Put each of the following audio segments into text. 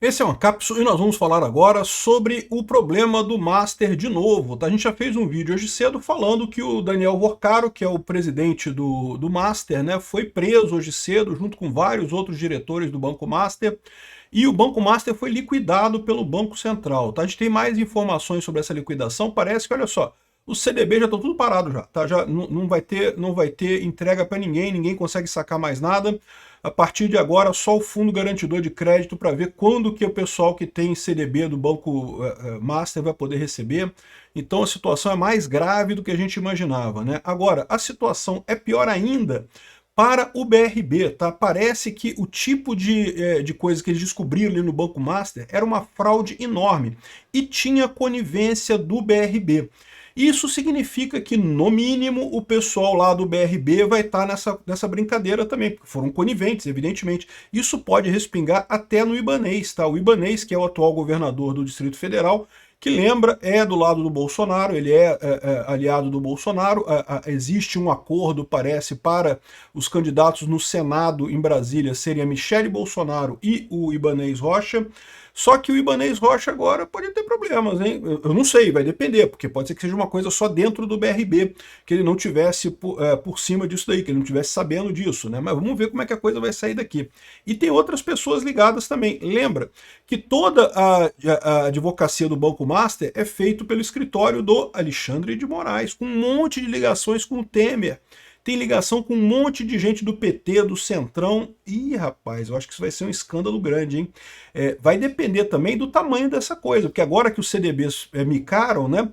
Esse é uma cápsula e nós vamos falar agora sobre o problema do Master de novo. Tá? A gente já fez um vídeo hoje cedo falando que o Daniel Vorcaro, que é o presidente do Master, né, foi preso hoje cedo junto com vários outros diretores do Banco Master, e o Banco Master foi liquidado pelo Banco Central. Tá? A gente tem mais informações sobre essa liquidação. Parece que, olha só, os CDB já estão tudo parado já, tá? Já não vai ter entrega para ninguém, ninguém consegue sacar mais nada. A partir de agora, só o Fundo Garantidor de Crédito para ver quando que o pessoal que tem CDB do Banco Master vai poder receber. Então a situação é mais grave do que a gente imaginava, né? Agora, a situação é pior ainda para o BRB, tá? Parece que o tipo de coisa que eles descobriram ali no Banco Master era uma fraude enorme e tinha conivência do BRB. Isso significa que, no mínimo, o pessoal lá do BRB vai estar nessa brincadeira também, porque foram coniventes, evidentemente. Isso pode respingar até no Ibanez, tá? O Ibanez, que é o atual governador do Distrito Federal, que lembra, é do lado do Bolsonaro, ele é aliado do Bolsonaro, existe um acordo, parece, para os candidatos no Senado em Brasília serem a Michele Bolsonaro e o Ibanez Rocha. Só que o Ibanez Rocha agora pode ter problemas, hein? Eu não sei, vai depender, porque pode ser que seja uma coisa só dentro do BRB, que ele não tivesse por cima disso daí, que ele não tivesse sabendo disso, né? Mas vamos ver como é que a coisa vai sair daqui. E tem outras pessoas ligadas também. Lembra que toda a advocacia do Banco Master é feito pelo escritório do Alexandre de Moraes, com um monte de ligações com o Temer. Tem ligação com um monte de gente do PT, do Centrão. Ih, rapaz, eu acho que isso vai ser um escândalo grande, hein? Vai depender também do tamanho dessa coisa, porque agora que os CDBs micaram, né?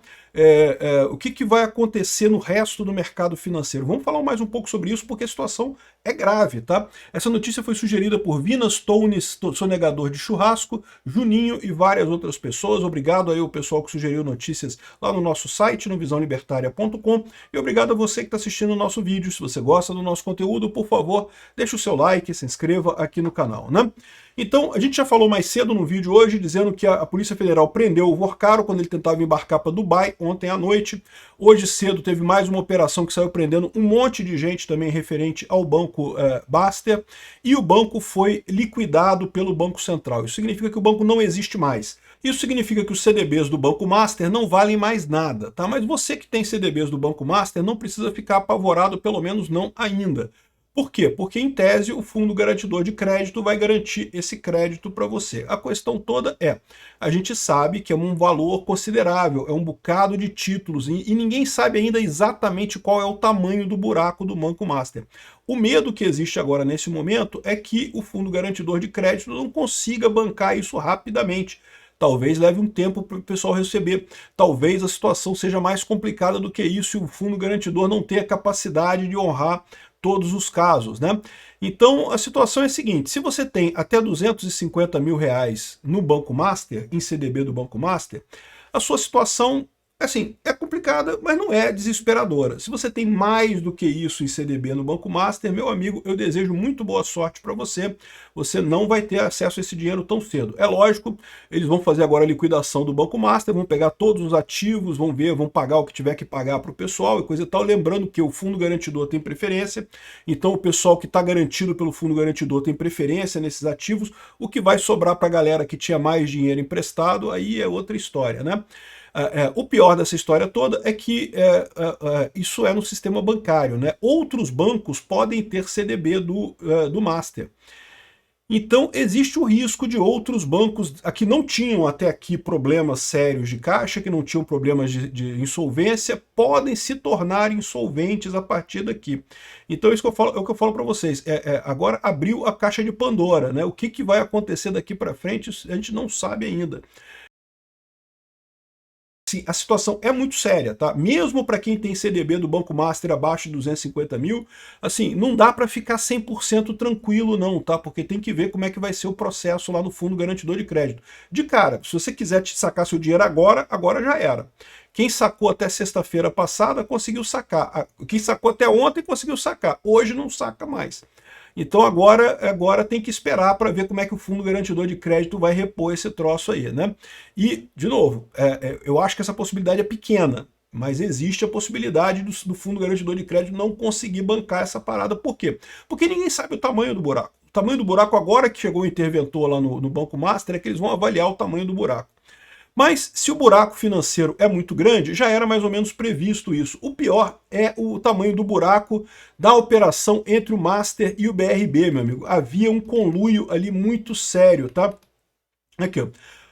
O que vai acontecer no resto do mercado financeiro? Vamos falar mais um pouco sobre isso, porque a situação é grave, tá? Essa notícia foi sugerida por Vinas Tounes, sonegador de churrasco, Juninho e várias outras pessoas. Obrigado aí ao pessoal que sugeriu notícias lá no nosso site, no visãolibertaria.com, e obrigado a você que está assistindo o nosso vídeo. Se você gosta do nosso conteúdo, por favor, deixe o seu like, se inscreva aqui no canal, né? Então, a gente já falou mais cedo no vídeo hoje, dizendo que a Polícia Federal prendeu o Vorcaro quando ele tentava embarcar para Dubai ontem à noite. Hoje cedo teve mais uma operação que saiu prendendo um monte de gente também referente ao Banco Baster, e o banco foi liquidado pelo Banco Central. Isso significa que o banco não existe mais. Isso significa que os CDBs do Banco Master não valem mais nada, tá? Mas você que tem CDBs do Banco Master não precisa ficar apavorado, pelo menos não ainda. Por quê? Porque, em tese, o Fundo Garantidor de Crédito vai garantir esse crédito para você. A questão toda a gente sabe que é um valor considerável, é um bocado de títulos, e ninguém sabe ainda exatamente qual é o tamanho do buraco do Banco Master. O medo que existe agora nesse momento é que o Fundo Garantidor de Crédito não consiga bancar isso rapidamente. Talvez leve um tempo para o pessoal receber. Talvez a situação seja mais complicada do que isso e o Fundo Garantidor não tenha capacidade de honrar todos os casos, né? Então a situação é a seguinte: se você tem até 250 mil reais no Banco Master, em CDB do Banco Master, a sua situação, assim, é complicada, mas não é desesperadora. Se você tem mais do que isso em CDB no Banco Master, meu amigo, eu desejo muito boa sorte para você. Você não vai ter acesso a esse dinheiro tão cedo. É lógico, eles vão fazer agora a liquidação do Banco Master, vão pegar todos os ativos, vão ver, vão pagar o que tiver que pagar para o pessoal e coisa e tal. Lembrando que o Fundo Garantidor tem preferência, então o pessoal que está garantido pelo Fundo Garantidor tem preferência nesses ativos. O que vai sobrar para a galera que tinha mais dinheiro emprestado, aí é outra história, né? O pior dessa história toda é que isso é no sistema bancário, né? Outros bancos podem ter CDB do Master. Então existe o risco de outros bancos que não tinham até aqui problemas sérios de caixa, que não tinham problemas de insolvência, podem se tornar insolventes a partir daqui. Então isso que eu falo, é o que eu falo para vocês. Agora abriu a caixa de Pandora, né? O que vai acontecer daqui para frente a gente não sabe ainda. Sim, a situação é muito séria, tá? Mesmo para quem tem CDB do Banco Master abaixo de 250 mil, assim, não dá para ficar 100% tranquilo não, tá? Porque tem que ver como é que vai ser o processo lá no Fundo Garantidor de Crédito. De cara, se você quiser te sacar seu dinheiro agora, agora já era. Quem sacou até sexta-feira passada conseguiu sacar. Quem sacou até ontem conseguiu sacar. Hoje não saca mais. Então agora tem que esperar para ver como é que o Fundo Garantidor de Crédito vai repor esse troço aí, né? E, de novo, eu acho que essa possibilidade é pequena, mas existe a possibilidade do Fundo Garantidor de Crédito não conseguir bancar essa parada. Por quê? Porque ninguém sabe o tamanho do buraco. tamanho do buraco, agora que chegou o interventor lá no Banco Master, é que eles vão avaliar o tamanho do buraco. Mas se o buraco financeiro é muito grande, já era mais ou menos previsto isso. O pior é o tamanho do buraco da operação entre o Master e o BRB, meu amigo. Havia um conluio ali muito sério, tá? Aqui, ó.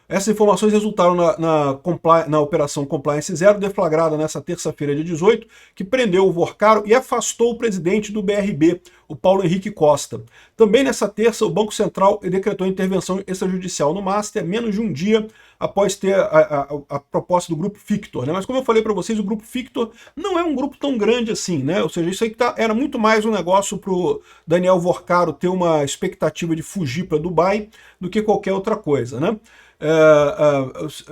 Essas informações resultaram na Operação Compliance Zero, deflagrada nessa terça-feira, dia 18, que prendeu o Vorcaro e afastou o presidente do BRB, o Paulo Henrique Costa. Também nessa terça, o Banco Central decretou intervenção extrajudicial no Master, menos de um dia após ter a proposta do Grupo Fictor, né? Mas como eu falei para vocês, o Grupo Fictor não é um grupo tão grande assim, né? Ou seja, isso aí era muito mais um negócio para o Daniel Vorcaro ter uma expectativa de fugir para Dubai do que qualquer outra coisa, né?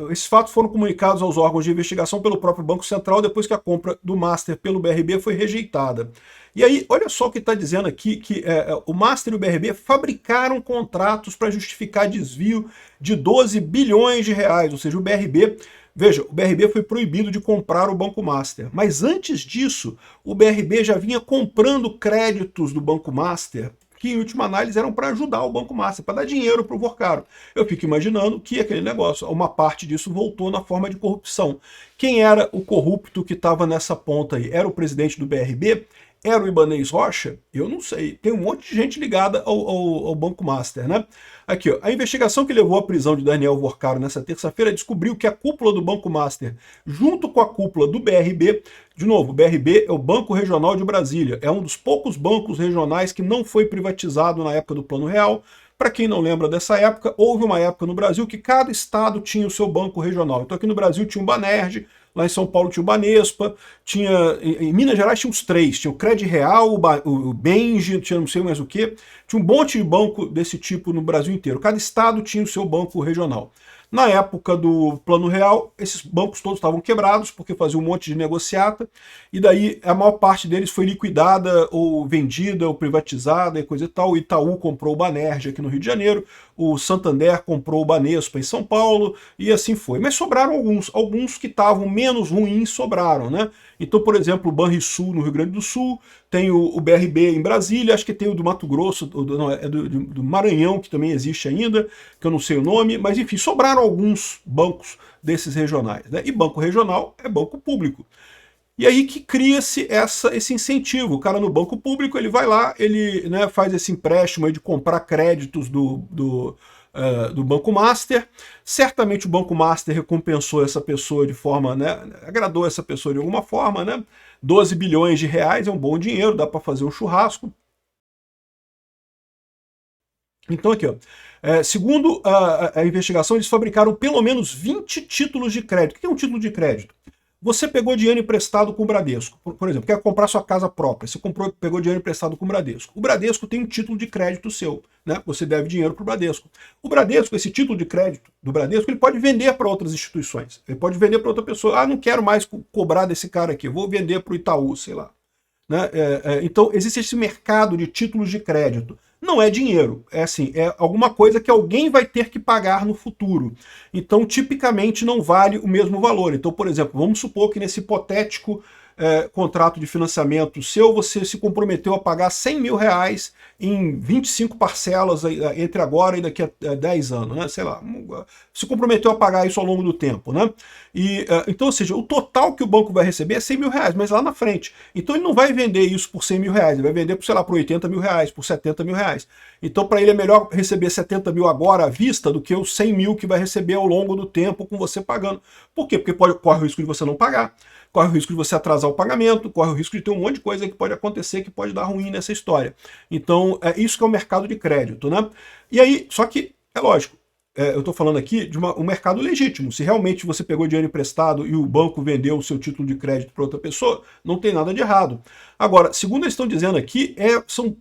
Esses fatos foram comunicados aos órgãos de investigação pelo próprio Banco Central depois que a compra do Master pelo BRB foi rejeitada. E aí, olha só o que está dizendo aqui, que o Master e o BRB fabricaram contratos para justificar desvio de 12 bilhões de reais, ou seja, o BRB... Veja, o BRB foi proibido de comprar o Banco Master, mas antes disso, o BRB já vinha comprando créditos do Banco Master, que em última análise eram para ajudar o Banco Master, para dar dinheiro para o Vorcaro. Eu fico imaginando que aquele negócio, uma parte disso voltou na forma de corrupção. Quem era o corrupto que estava nessa ponta aí? Era o presidente do BRB? Era o Ibanez Rocha? Eu não sei. Tem um monte de gente ligada ao Banco Master, né? Aqui, ó, a investigação que levou à prisão de Daniel Vorcaro nessa terça-feira descobriu que a cúpula do Banco Master, junto com a cúpula do BRB, de novo, o BRB é o Banco Regional de Brasília, é um dos poucos bancos regionais que não foi privatizado na época do Plano Real. Para quem não lembra dessa época, houve uma época no Brasil que cada estado tinha o seu banco regional. Então aqui no Brasil tinha o Banerj, lá em São Paulo tinha o Banespa, em Minas Gerais tinha uns três, tinha o Cred Real, o Benji, tinha não sei mais o que, tinha um monte de banco desse tipo no Brasil inteiro. Cada estado tinha o seu banco regional. Na época do Plano Real, esses bancos todos estavam quebrados, porque faziam um monte de negociata, e daí a maior parte deles foi liquidada, ou vendida, ou privatizada, e coisa e tal. O Itaú comprou o Banerj aqui no Rio de Janeiro, o Santander comprou o Banespa em São Paulo, e assim foi. Mas sobraram alguns que estavam menos ruins sobraram, né? Então, por exemplo, o Banrisul no Rio Grande do Sul, tem o BRB em Brasília, acho que tem o do Mato Grosso, do Maranhão, que também existe ainda, que eu não sei o nome, mas enfim, sobraram alguns bancos desses regionais, né? E banco regional é banco público. E aí que cria-se esse incentivo. O cara no banco público, ele vai lá, ele, né, faz esse empréstimo aí de comprar créditos do Banco Master. Certamente o Banco Master recompensou essa pessoa de forma, né, agradou essa pessoa de alguma forma, né? 12 bilhões de reais é um bom dinheiro, dá para fazer um churrasco. Então aqui, ó, segundo a investigação, eles fabricaram pelo menos 20 títulos de crédito. O que é um título de crédito? Você pegou dinheiro emprestado com o Bradesco, por exemplo, quer comprar sua casa própria, você pegou dinheiro emprestado com o Bradesco. O Bradesco tem um título de crédito seu, né? Você deve dinheiro para o Bradesco. O Bradesco, esse título de crédito do Bradesco, ele pode vender para outras instituições. Ele pode vender para outra pessoa. Ah, não quero mais cobrar desse cara aqui, vou vender para o Itaú, sei lá. Né? Então, existe esse mercado de títulos de crédito. Não é dinheiro, é assim, é alguma coisa que alguém vai ter que pagar no futuro. Então, tipicamente, não vale o mesmo valor. Então, por exemplo, vamos supor que nesse hipotético contrato de financiamento seu, você se comprometeu a pagar 100 mil reais em 25 parcelas entre agora e daqui a 10 anos, né? Sei lá, se comprometeu a pagar isso ao longo do tempo, né? Então, ou seja, o total que o banco vai receber é 100 mil reais, mas lá na frente. Então ele não vai vender isso por 100 mil reais, ele vai vender, sei lá, por 80 mil reais, por 70 mil reais. Então para ele é melhor receber 70 mil agora à vista do que os 100 mil que vai receber ao longo do tempo com você pagando. Por quê? Porque corre o risco de você não pagar, corre o risco de você atrasar o pagamento, corre o risco de ter um monte de coisa que pode acontecer, que pode dar ruim nessa história. Então, é isso que é o mercado de crédito, né? E aí, só que, é lógico, eu estou falando aqui de um mercado legítimo. Se realmente você pegou dinheiro emprestado e o banco vendeu o seu título de crédito para outra pessoa, não tem nada de errado. Agora, segundo eles estão dizendo aqui,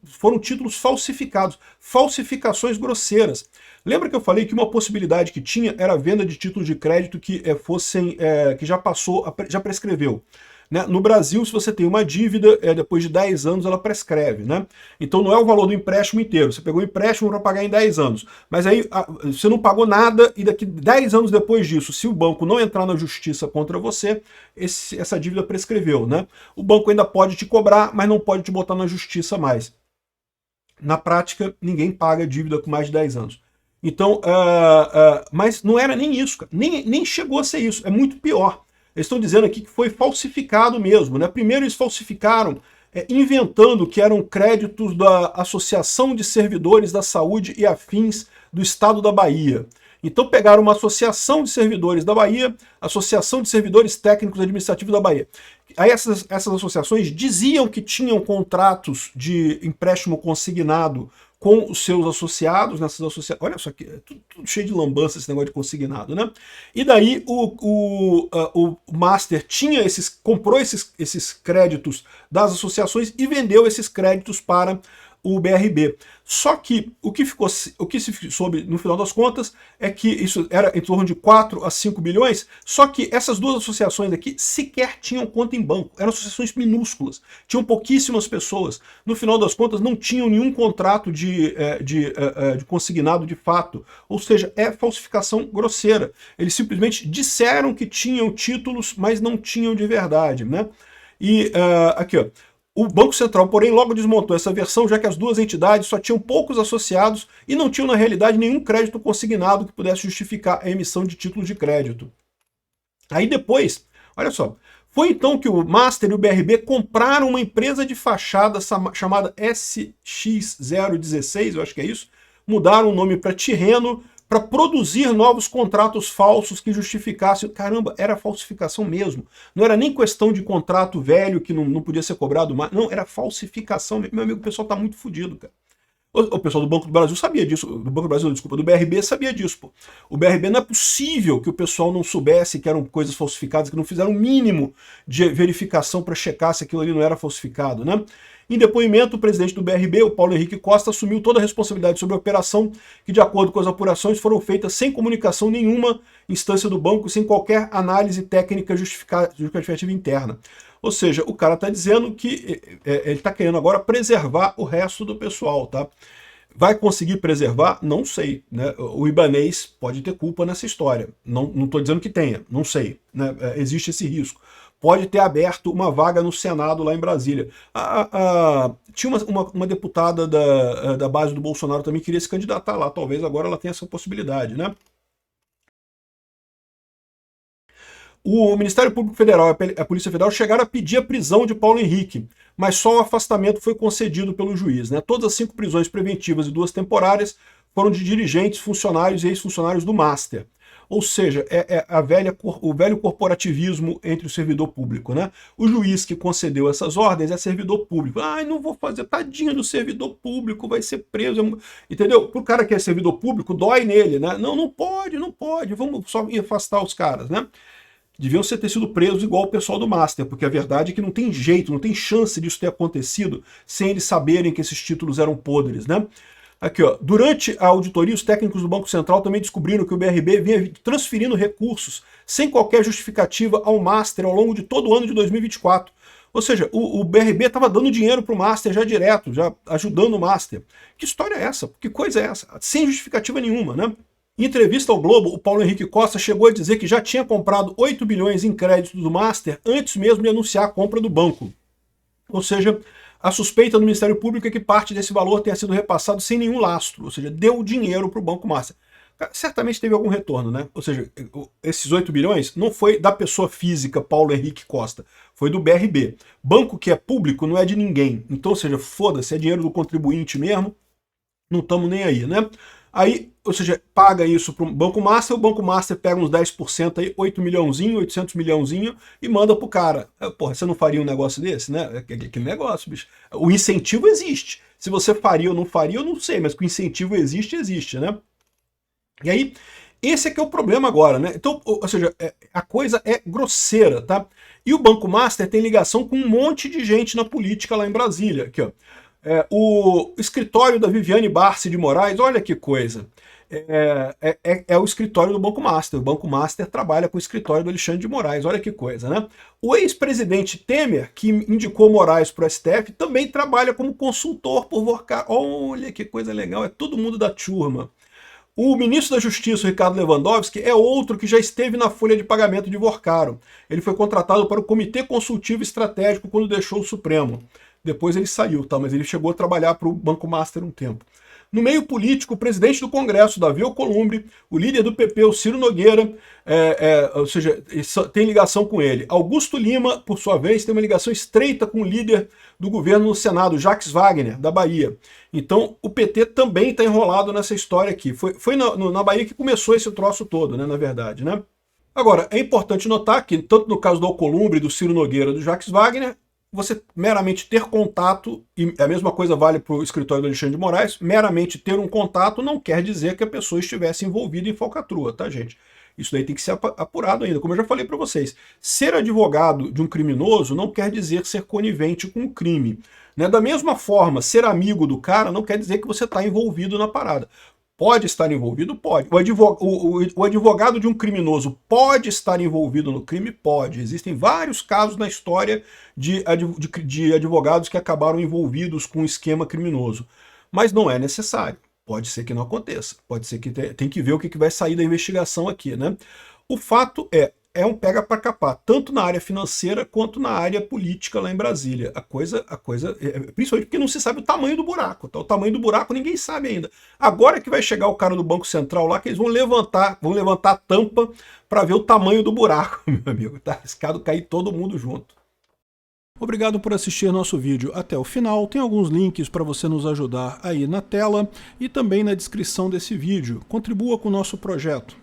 foram títulos falsificados, falsificações grosseiras. Lembra que eu falei que uma possibilidade que tinha era a venda de títulos de crédito que que já prescreveu. Né? No Brasil, se você tem uma dívida, depois de 10 anos ela prescreve. Né? Então não é o valor do empréstimo inteiro. Você pegou o empréstimo para pagar em 10 anos. Mas aí você não pagou nada e daqui 10 anos depois disso, se o banco não entrar na justiça contra você, essa dívida prescreveu. Né? O banco ainda pode te cobrar, mas não pode te botar na justiça mais. Na prática, ninguém paga dívida com mais de 10 anos. Então, mas não era nem isso, cara. Nem chegou a ser isso, é muito pior. Eles estão dizendo aqui que foi falsificado mesmo, né? Primeiro eles falsificaram, inventando que eram créditos da Associação de Servidores da Saúde e Afins do Estado da Bahia. Então pegaram uma associação de servidores da Bahia, Associação de Servidores Técnicos Administrativos da Bahia. Aí essas associações diziam que tinham contratos de empréstimo consignado com os seus associados, nessas associações. Olha só aqui, tudo cheio de lambança esse negócio de consignado, né? E daí o Master comprou esses créditos das associações e vendeu esses créditos para o BRB. Só que o que se soube no final das contas é que isso era em torno de 4 a 5 bilhões, só que essas duas associações aqui sequer tinham conta em banco, eram associações minúsculas, tinham pouquíssimas pessoas, no final das contas não tinham nenhum contrato de consignado de fato, ou seja, é falsificação grosseira. Eles simplesmente disseram que tinham títulos, mas não tinham de verdade, né? E aqui, ó. O Banco Central, porém, logo desmontou essa versão, já que as duas entidades só tinham poucos associados e não tinham, na realidade, nenhum crédito consignado que pudesse justificar a emissão de títulos de crédito. Aí depois, olha só, foi então que o Master e o BRB compraram uma empresa de fachada chamada SX016, eu acho que é isso, mudaram o nome para Tirreno, para produzir novos contratos falsos que justificassem... Caramba, era falsificação mesmo. Não era nem questão de contrato velho que não podia ser cobrado mais. Não, era falsificação. Meu amigo, o pessoal tá muito fodido, cara. O pessoal do Banco do Brasil sabia disso. Do Banco do Brasil, desculpa, do BRB sabia disso, pô. O BRB não é possível que o pessoal não soubesse que eram coisas falsificadas, que não fizeram o mínimo de verificação para checar se aquilo ali não era falsificado, né? Em depoimento, o presidente do BRB, o Paulo Henrique Costa, assumiu toda a responsabilidade sobre a operação, que, de acordo com as apurações, foram feitas sem comunicação nenhuma instância do banco, sem qualquer análise técnica justificativa interna. Ou seja, o cara está dizendo que ele está querendo agora preservar o resto do pessoal, tá? Vai conseguir preservar? Não sei, né? O Ibanez pode ter culpa nessa história. Não estou dizendo que tenha, não sei, né? Existe esse risco. Pode ter aberto uma vaga no Senado lá em Brasília. Tinha uma deputada da base do Bolsonaro também que queria se candidatar lá. Talvez agora ela tenha essa possibilidade, né? O Ministério Público Federal e a Polícia Federal chegaram a pedir a prisão de Paulo Henrique, mas só o afastamento foi concedido pelo juiz, né? Todas as 5 prisões preventivas e 2 temporárias foram de dirigentes, funcionários e ex-funcionários do Master. Ou seja, o velho corporativismo entre o servidor público, né? O juiz que concedeu essas ordens é servidor público. Ai, não vou fazer, tadinho do servidor público, vai ser preso. Entendeu? Pro cara que é servidor público, dói nele, né? Não pode, vamos só afastar os caras, né? Deviam ter sido presos igual o pessoal do Master, porque a verdade é que não tem jeito, não tem chance disso ter acontecido sem eles saberem que esses títulos eram podres, né? Aqui, ó, durante a auditoria, os técnicos do Banco Central também descobriram que o BRB vinha transferindo recursos sem qualquer justificativa ao Master ao longo de todo o ano de 2024. Ou seja, o BRB estava dando dinheiro para o Master já direto, já ajudando o Master. Que história é essa? Que coisa é essa? Sem justificativa nenhuma, né? Em entrevista ao Globo, o Paulo Henrique Costa chegou a dizer que já tinha comprado 8 bilhões em crédito do Master antes mesmo de anunciar a compra do banco. Ou seja, a suspeita do Ministério Público é que parte desse valor tenha sido repassado sem nenhum lastro, ou seja, deu dinheiro para o Banco Master. Certamente teve algum retorno, né? Ou seja, esses 8 bilhões não foi da pessoa física Paulo Henrique Costa, foi do BRB. Banco que é público não é de ninguém. Então, ou seja, foda-se, é dinheiro do contribuinte mesmo, não estamos nem aí, né? Aí, ou seja, paga isso para o Banco Master, o Banco Master pega uns 10% aí, 8 milhãozinho, 800 milhãozinho e manda pro cara. Porra, você não faria um negócio desse, né? Que negócio, bicho. O incentivo existe. Se você faria ou não faria, eu não sei, mas que o incentivo existe, né? E aí, esse é que é o problema agora, né? Então, ou seja, a coisa é grosseira, tá? E o Banco Master tem ligação com um monte de gente na política lá em Brasília, aqui, ó. O escritório da Viviane Barsi de Moraes, olha que coisa, é o escritório do Banco Master. O Banco Master trabalha com o escritório do Alexandre de Moraes, olha que coisa, né? O ex-presidente Temer, que indicou Moraes para o STF, também trabalha como consultor por Vorcar. Olha que coisa legal, é todo mundo da turma. O ministro da Justiça, Ricardo Lewandowski, é outro que já esteve na folha de pagamento de Vorcaro. Ele foi contratado para o Comitê Consultivo Estratégico quando deixou o Supremo. Depois ele saiu, tá? Mas ele chegou a trabalhar para o Banco Master um tempo. No meio político, o presidente do Congresso, Davi Alcolumbre, o líder do PP, o Ciro Nogueira, ou seja, tem ligação com ele. Augusto Lima, por sua vez, tem uma ligação estreita com o líder do governo no Senado, Jacques Wagner, da Bahia. Então, o PT também está enrolado nessa história aqui. Foi na Bahia que começou esse troço todo, né, na verdade, né? Agora, é importante notar que, tanto no caso do Alcolumbre, do Ciro Nogueira, do Jacques Wagner, você meramente ter contato, e a mesma coisa vale para o escritório do Alexandre de Moraes, meramente ter um contato não quer dizer que a pessoa estivesse envolvida em falcatrua, tá, gente? Isso daí tem que ser apurado ainda, como eu já falei para vocês. Ser advogado de um criminoso não quer dizer ser conivente com o crime. Né? Da mesma forma, ser amigo do cara não quer dizer que você está envolvido na parada. Pode estar envolvido? Pode. O advogado de um criminoso pode estar envolvido no crime? Pode. Existem vários casos na história de advogados que acabaram envolvidos com um esquema criminoso. Mas não é necessário. Pode ser que não aconteça. Pode ser que tem que ver o que vai sair da investigação aqui, né? O fato é um pega para capar, tanto na área financeira quanto na área política lá em Brasília. Principalmente porque não se sabe o tamanho do buraco. Tá? O tamanho do buraco ninguém sabe ainda. Agora que vai chegar o cara do Banco Central lá, que eles vão levantar a tampa para ver o tamanho do buraco, meu amigo. Tá arriscado cair todo mundo junto. Obrigado por assistir nosso vídeo até o final. Tem alguns links para você nos ajudar aí na tela e também na descrição desse vídeo. Contribua com o nosso projeto.